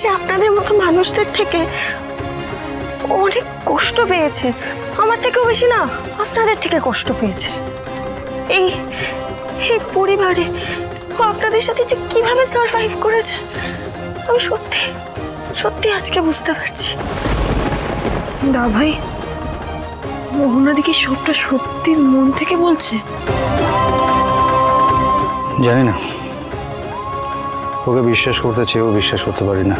যে আপনাদের মতো মানুষদের থেকে অনেক কষ্ট পেয়েছে, আমার থেকেও বেশি না, আপনাদের থেকে কষ্ট পেয়েছে। এই এই পরিবারে ও আপনাদের সাথে যে কিভাবে সারভাইভ করেছে আমি সত্যি সত্যি আজকে বুঝতে পারছি। দা ভাই, মোহনাদি কি সবটা সত্যি মন থেকে বলছে? জানি না, ওকে বিশ্বাস করতে চেয়েও বিশ্বাস করতে পারি না।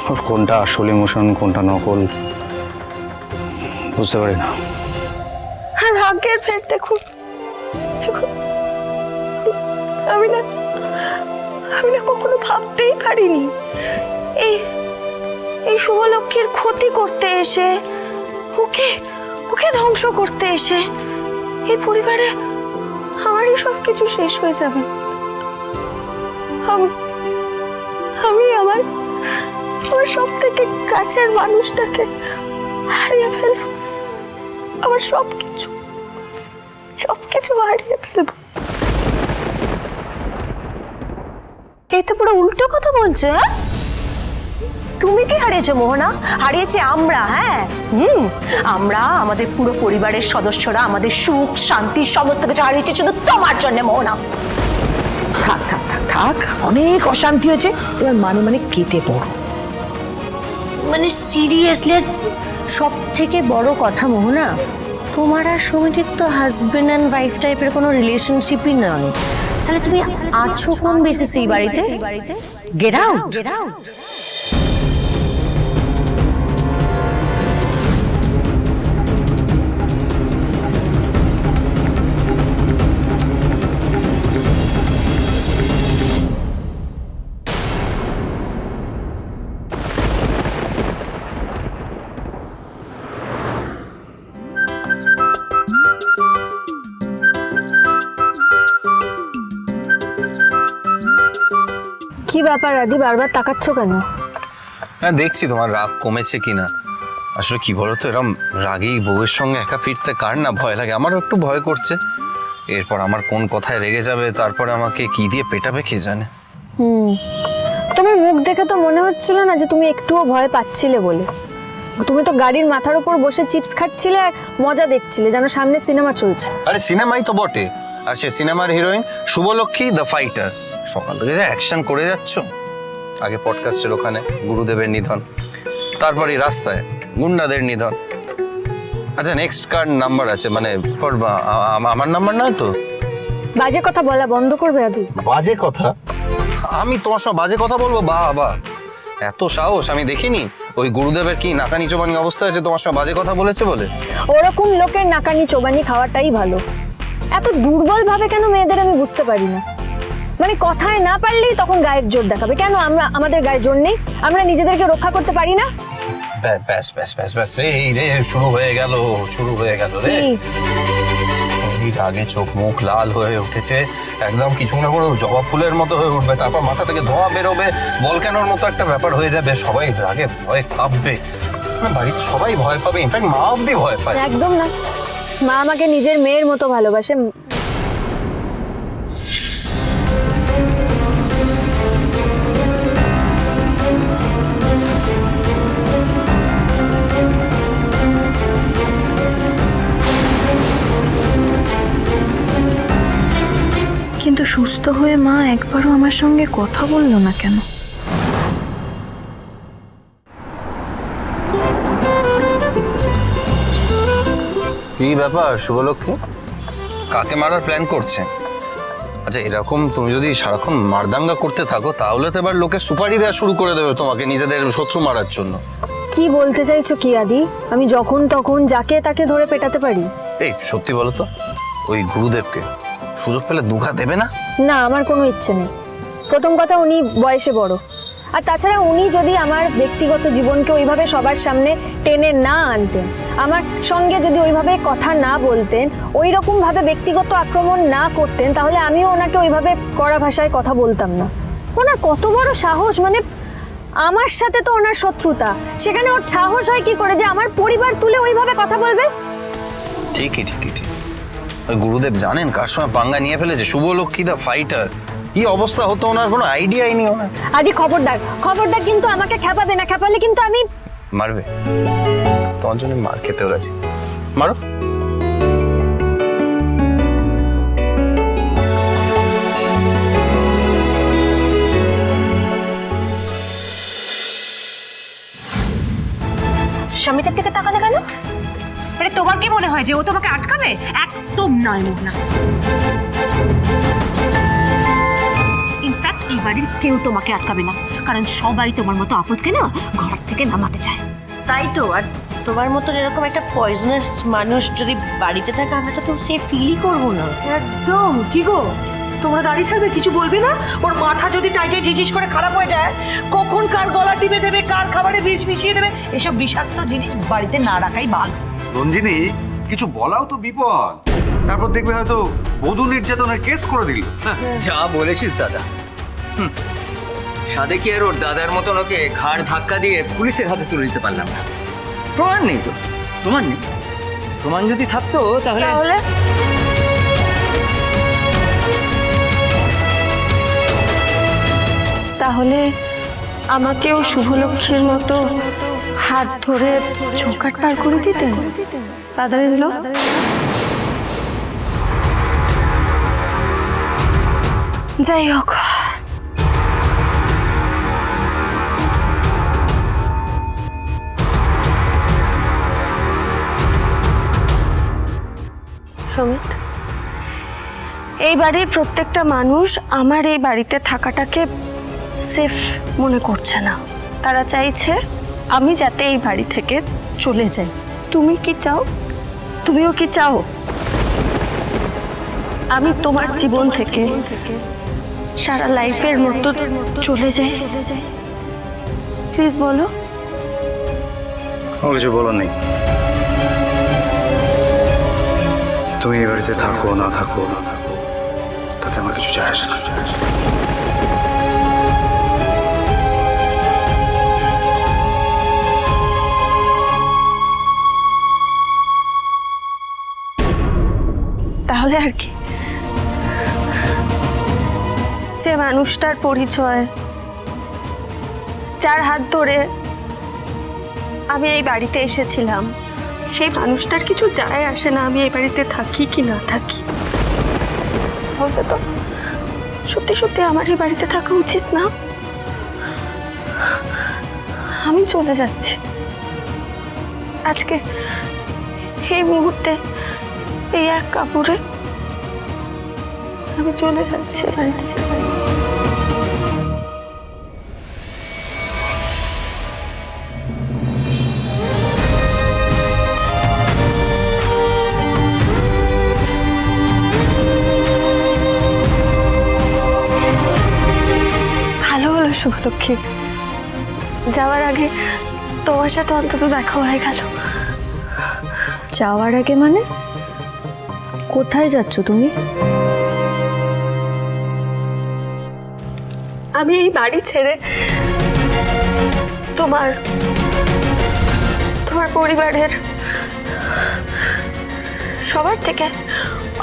ওর কোনটা আসল ইমোশন কোনটা নকল বুঝতে পারি না। আর ভাগ্যের ফের দেখুন দেখুন, আমি না কখনো ভাবতেই পারিনি এই এই শুভলক্ষ্মীর ক্ষতি করতে এসে, ওকে ওকে ধ্বংস করতে এসে এই পরিবারে আমারই সব কিছু শেষ হয়ে যাবে। আমি আমার সব থেকে কাছের মানুষটাকে হারিয়ে ফেলব, আমার সবকিছু হারিয়ে ফেলব। এই তো পুরো উল্টো কথা বলছে। তুমি কি হারিয়েছো মোহনা? হারিয়েছি আমরা। হ্যাঁ, আমরা আমাদের পুরো পরিবারের সদস্যরা আমাদের সুখ শান্তি সমস্ত কিছু হারিয়েছি শুধু তোমার জন্য মোহনা। থাক থাক থাক থাক, অনেক অশান্তি হয়েছে, এবার মানে কেটে পড়ো। মানে সিরিয়াসলি সব থেকে বড় কথা মোহনা, তোমার আর সমিতির তো হাজবেন্ড অ্যান্ড ওয়াইফ টাইপের কোনো রিলেশনশিপই নয়। তাহলে তুমি আছো কোন বেসিসে এই বাড়িতে? Get out. কি ব্যাপার আদি, বারবার তাকাচ্ছ কেন? হ্যাঁ, দেখছি তোমার রাগ কমেছে কিনা। আসলে কি বলতো, এরকম রাগী বউয়ের সঙ্গে একা ফিরতে কার না ভয় লাগে? আমারও একটু ভয় করছে এরপর আমার কোন কথায় রেগে যাবে, তারপরে আমাকে কি দিয়ে পেটাবে কে জানে। তোমার মুখ দেখে তো মনে হচ্ছিল না যে তুমি একটুও ভয় পাচ্ছিলে বলে। তুমি তো গাড়ির মাথার উপর বসে চিপস খাচ্ছিলে আর মজা দেখছিলে, যেন সামনে সিনেমা চলছে। আরে সিনেমাই তো বটে, আর সে সিনেমার হিরোইন শুভলক্ষ্মী দ্য ফাইটার। সকাল থেকে যে অ্যাকশন করে যাচ্ছ, আগে পডকাস্টের ওখানে গুরুদেবের নিধন, তারপরে রাস্তায় গুন্ডাদের নিধন। আচ্ছা, নেক্সট কার নাম্বার আছে? মানে আমার নাম্বার নয় তো? বাজে কথা বলা বন্ধ করবে আদি। বাজে কথা? আমি তোমার সব বাজে কথা বলবো? বাহ, এত সাহস আমি দেখিনি। ওই গুরুদেবের কি নাকানি চোবানি অবস্থা আছে তোমার সব বাজে কথা বলেছে বলে? ওরকম লোকের নাকানি চোবানি খাওয়াটাই ভালো। এত দুর্বল ভাবে কেন মেয়েদের আমি বুঝতে পারি না। মানে কথায় না পারলেই তখন গায়ের জোর দেখাবে। কেন আমরা আমাদের গায়ের জোর নেই? আমরা নিজেদেরকে রক্ষা করতে পারি না? ব্যাস রে শুরু হয়ে গেল রে। আগে চোখ মুখ লাল হয়ে উঠেছে একদম, কিছু না করে জবা ফুলের মতো হয়ে উঠবে, তারপর মাথা থেকে ধোঁয়া বেরোবে, ভলক্যানোর মতো একটা ব্যাপার হয়ে যাবে। সবাই রাগে ভয় কাঁপবে, বাড়িতে সবাই ভয় পাবে, ইনফ্যাক্ট মা অব্দি ভয় পায়। একদম না, মা আমাকে নিজের মেয়ের মতো ভালোবাসে। কিন্তু সুস্থ হয়ে মা একবারও আমার সঙ্গে কথা বললো না কেন? কি ব্যাপার শুভলক্ষ্মী, কাকে মারার প্ল্যান করছে? আচ্ছা, এরকম তুমি যদি সারাক্ষণ মারদাঙ্গা করতে থাকো তাহলে তো এবার লোকে সুপারি দেওয়া শুরু করে দেবে তোমাকে নিজেদের শত্রু মারার জন্য। কি বলতে চাইছো কি আদি? আমি যখন তখন যাকে তাকে ধরে পেটাতে পারি? এই সত্যি বলো তো, ওই গুরুদেবকে সুযোগ পেলে দুঘা দেবে না? না, আমার কোনো ইচ্ছে নেই। প্রথম কথা, উনি বয়সে বড়, আর তাছাড়া উনি যদি আমার ব্যক্তিগত জীবনকে ওইভাবে সবার সামনে টেনে না আনতেন, আমার সঙ্গে যদি ওইভাবে কথা না বলতেন, ওই রকমভাবে ব্যক্তিগত আক্রমণ না করতেন, তাহলে আমিও ওনাকে ওইভাবে কড়া ভাষায় কথা বলতাম না। ওনার কত বড় সাহস! মানে আমার সাথে তো ওনার শত্রুতা, সেখানে ওর সাহস হয় কি করে যে আমার পরিবার তুলে ওইভাবে কথা বলবে? ঠিকই। ওই গুরুদেব জানেন কার সময় পাঙ্গা নিয়ে ফেলেছে। শুভলক্ষ্মী দ্য ফাইটার, কি অবস্থা হতো ওনার কোনো আইডিয়াই নেই ওনার। আদি খবরদার খবরদার, কিন্তু আমাকে খেপাবে না, খেপালে কিন্তু আমি। মারবে? তোমার জন্য মার খেতেও রাজি। মারো। স্বামীদের দিকে তাকালে কেন? আরে তোমার কি মনে হয় যে ও তোমাকে আটকাবে? একদম নয় মোহনা। ইনফ্যাক্ট এই বাড়ির কেউ তোমাকে আটকাবে না, কারণ সবাই তোমার মতো আপদকে না ঘর থেকে নামাতে চায়। তাই তো। আর তোমার মতন এরকম একটা পয়জনাস মানুষ যদি বাড়িতে থাকে, আমরা তো কেউ সেফ ফিলই করবো না। একদম। কি গো, তোমরা দাঁড়িয়ে থাকবে, কিছু বলবে না? ওর মাথা যদি টাইটে ঝিঝিস করে খারাপ হয়ে যায়, কখন কার গলা টিপে দেবে, কার খাবারে বিষ মিশিয়ে দেবে, এসব বিষাক্ত জিনিস বাড়িতে না রাখাই ভালো। রঞ্জিনী, কিছু বলাও তো বিপদ। তারপর দেখবে হয়তো বধূ নির্যাতনের কেস করে দিল। যা বলেছিস দাদা। সাদে কি আর ওর দাদার মতন ওকে ঘাড় ধাক্কা দিয়ে পুলিশের হাতে তুলে দিতে পারলাম না? প্রমাণ নেই তো, প্রমাণ নেই। প্রমাণ যদি থাকতো তাহলে তাহলে আমাকেও শুভলক্ষ্মীর মতো হাত ধরে চৌকাট পার করে দিতেন ফাদার-ইন ল। যাই হোক, সমিত, এই বাড়ির প্রত্যেকটা মানুষ আমার এই বাড়িতে থাকাটাকে সেফ মনে করছে না। তারা চাইছে আমি যাতে এই বাড়ি থেকে চলে যাই। তুমি কি চাও? তুমিও কি চাও আমি তোমার জীবন থেকে সারা লাইফের মতো চলে যাই? প্লিজ বলো। আমার কিছু বলার নেই। তুমি এই বাড়িতে থাকো না থাকো, তাতে আমার কিছু যায় আসে না। তাহলে আর কি, যে মানুষটার পরিচয়, যার হাত ধরে আমি এই বাড়িতে এসেছিলাম, সেই মানুষটার কিছু যায় আসে না আমি এই বাড়িতে থাকি কি না থাকি। তাহলে তো সত্যি সত্যি আমার এই বাড়িতে থাকা উচিত না। আমি চলে যাচ্ছি আজকে, এই মুহূর্তে, এই এক কাপড়ে আমি চলে যাচ্ছি বাড়িতে। ভালো হলো শুভলক্ষ্মী, যাওয়ার আগে তোমার সাথে অন্তত দেখা হয়ে গেল। যাওয়ার আগে মানে? কোথায় যাচ্ছ তুমি? আমি এই বাড়ি ছেড়ে তোমার পরিবারের সবার থেকে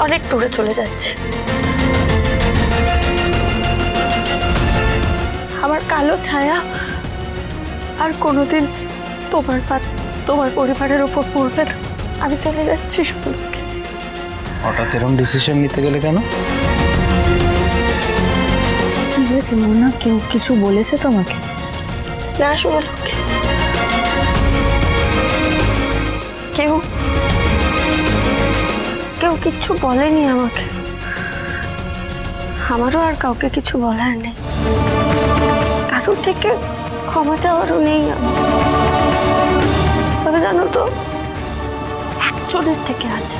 অনেক দূরে চলে যাচ্ছি। আমার কালো ছায়া আর কোনোদিন তোমার পরিবারের উপর পড়বে না। আমি চলে যাচ্ছি শুভলক্ষ্মী। হঠাৎ এরকম ডিসিশন নিতে গেলে কেন? কি হয়েছে মোহনা? কেউ কিছু বলেছে তোমাকে? না শুভলক্ষ্মী, কেউ কিচ্ছু বলেনি আমাকে। আমারও আর কাউকে কিছু বলার নেই, কারোর থেকে ক্ষমা চাওয়ারও নেই আমার। তবে জানো তো, একজনের থেকে আছে।